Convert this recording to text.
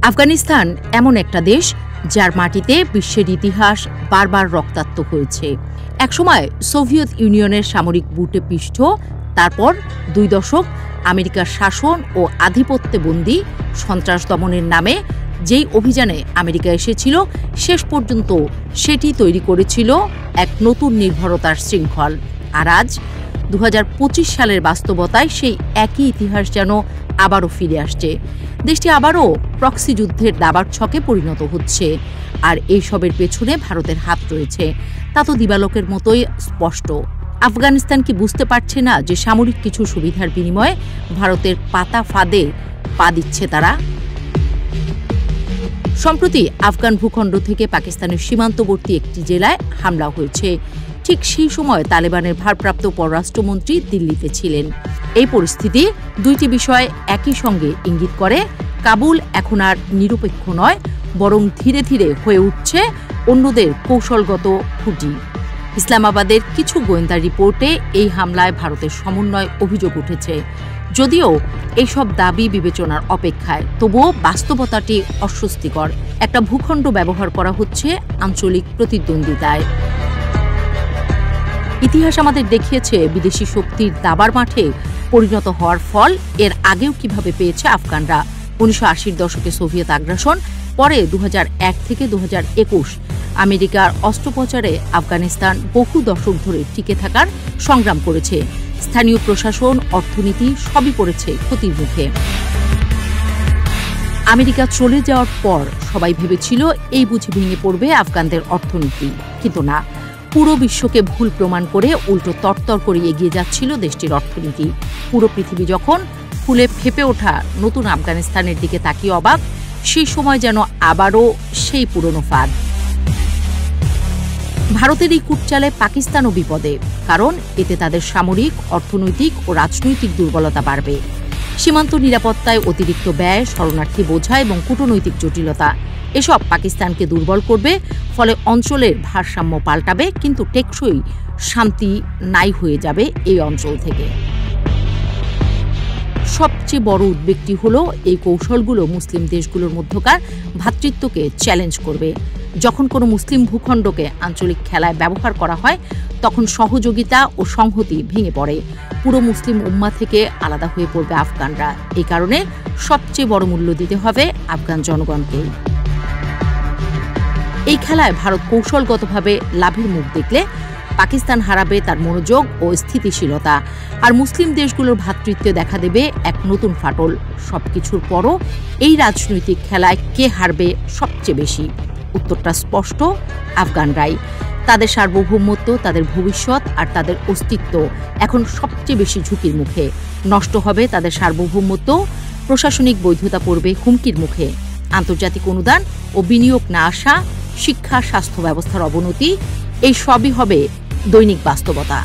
আফগানিস্তান এমন একটা দেশ যার মাটিতে বিশ্বের ইতিহাস বারবার রক্তাক্ত হয়েছে। একসময় সোভিয়েত ইউনিয়নের সামরিক বুটে পিষ্ঠ, তারপর 2 দশক আমেরিকার শাসন ও আধিপত্যবন্দী সন্ত্রাস দমনের নামে যেই অভিযানে আমেরিকা এসেছিল, শেষ পর্যন্ত সেটি তৈরি করেছিল এক নতুন নির্ভরতার শৃঙ্খল। আর আজ 2025 সালের বাস্তবতায় সেই একই ইতিহাস যেন আবারও ফিরে আসছে। দেশটি আবারও প্রক্সি যুদ্ধের দাবার ছকে পরিণত হচ্ছে। আর এইসবের পেছনে ভারতের হাত রয়েছে, তা তো দিবালোকের মতোই স্পষ্ট। আফগানিস্তান কি বুঝতে পারছে না যে সামরিক কিছু সুবিধার বিনিময়ে ভারতের পাতা ফাঁদে পা দিচ্ছে তারা? সম্প্রতি আফগান ভূখণ্ড থেকে পাকিস্তানের সীমান্তবর্তী একটি জেলায় হামলা হয়েছে। ঠিক সেই সময় তালেবানের ভারপ্রাপ্ত পররাষ্ট্রমন্ত্রী দিল্লিতে ছিলেন। এই পরিস্থিতি দুইটি বিষয় একই সঙ্গে ইঙ্গিত করে, কাবুল এখন আর নিরপেক্ষ নয়, বরং ধীরে ধীরে হয়ে উঠছে অন্যদের কৌশলগত খুঁটি। ইসলামাবাদের কিছু গোয়েন্দা রিপোর্টে এই হামলায় ভারতের সমন্বয় অভিযোগ উঠেছে। যদিও এইসব দাবি বিবেচনার অপেক্ষায়, তবুও বাস্তবতাটি অস্বস্তিকর। একটা ভূখণ্ড ব্যবহার করা হচ্ছে আঞ্চলিক প্রতিদ্বন্দ্বিতায়। ইতিহাস আমাদের দেখিয়েছে বিদেশি শক্তির দাবার মাঠে পরিণত হওয়ার ফল এর আগেও কিভাবে পেয়েছে আফগানরা। 1980-র দশকে সোভিয়েত আগ্রাসন, পরে 2001 থেকে 2021 আমেরিকার অস্ত্রোপচারে আফগানিস্তান বহু দশক ধরে টিকে থাকার সংগ্রাম করেছে। স্থানীয় প্রশাসন, অর্থনীতি সবই পড়েছে ক্ষতির মুখে। আমেরিকা চলে যাওয়ার পর সবাই ভেবেছিল এই বুঝি ভেঙে পড়বে আফগানদের অর্থনীতি, কিন্তু না, পুরো বিশ্বকে ভুল প্রমাণ করে উল্টো তরতর করে এগিয়ে যাচ্ছিল দেশটির অর্থনীতি। পুরো পৃথিবী যখন ফুলে ফেপে ওঠা নতুন আফগানিস্তানের দিকে তাকিয়ে অবাক, সেই সময় যেন আবারও সেই পুরনো ফাঁদ। ভারতের এই কূটচালে পাকিস্তানও বিপদে, কারণ এতে তাদের সামরিক, অর্থনৈতিক ও রাজনৈতিক দুর্বলতা বাড়বে। সীমান্ত নিরাপত্তায় অতিরিক্ত ব্যয়, শরণার্থী বোঝা এবং কূটনৈতিক জটিলতা, এসব পাকিস্তানকে দুর্বল করবে। ফলে অঞ্চলের ভারসাম্য পাল্টাবে, কিন্তু টেকসই শান্তি নাই হয়ে যাবে এই অঞ্চল থেকে। সবচেয়ে বড় উদ্বেগটি হলো এই কৌশলগুলো মুসলিম দেশগুলোর মধ্যকার ভ্রাতৃত্বকে চ্যালেঞ্জ করবে। যখন কোনো মুসলিম ভূখণ্ডকে আঞ্চলিক খেলায় ব্যবহার করা হয়, তখন সহযোগিতা ও সংহতি ভেঙে পড়ে। পুরো মুসলিম উম্মাহ থেকে আলাদা হয়ে পড়বে আফগানরা। এই কারণে সবচেয়ে বড় মূল্য দিতে হবে আফগান জনগণকে। এই খেলায় ভারত কৌশলগতভাবে লাভের মুখ দেখলে পাকিস্তান হারাবে তার মনোযোগ ও স্থিতিশীলতা, আর মুসলিম দেশগুলোর ভ্রাতৃত্বে দেখা দেবে এক নতুন ফাটল। সবকিছুর পরও এই রাজনৈতিক খেলায় কে হারবে সবচেয়ে বেশি? উত্তরটা স্পষ্ট, আফগানরাই। তাদের সার্বভৌমত্ব, তাদের ভবিষ্যৎ আর তাদের অস্তিত্ব এখন সবচেয়ে বেশি ঝুঁকির মুখে। নষ্ট হবে তাদের সার্বভৌমত্ব, প্রশাসনিক বৈধতা পড়বে হুমকির মুখে, আন্তর্জাতিক অনুদান ও বিনিয়োগ না আসা, শিক্ষা, স্বাস্থ্য ব্যবস্থার অবনতি, এই সবই হবে দৈনিক বাস্তবতা।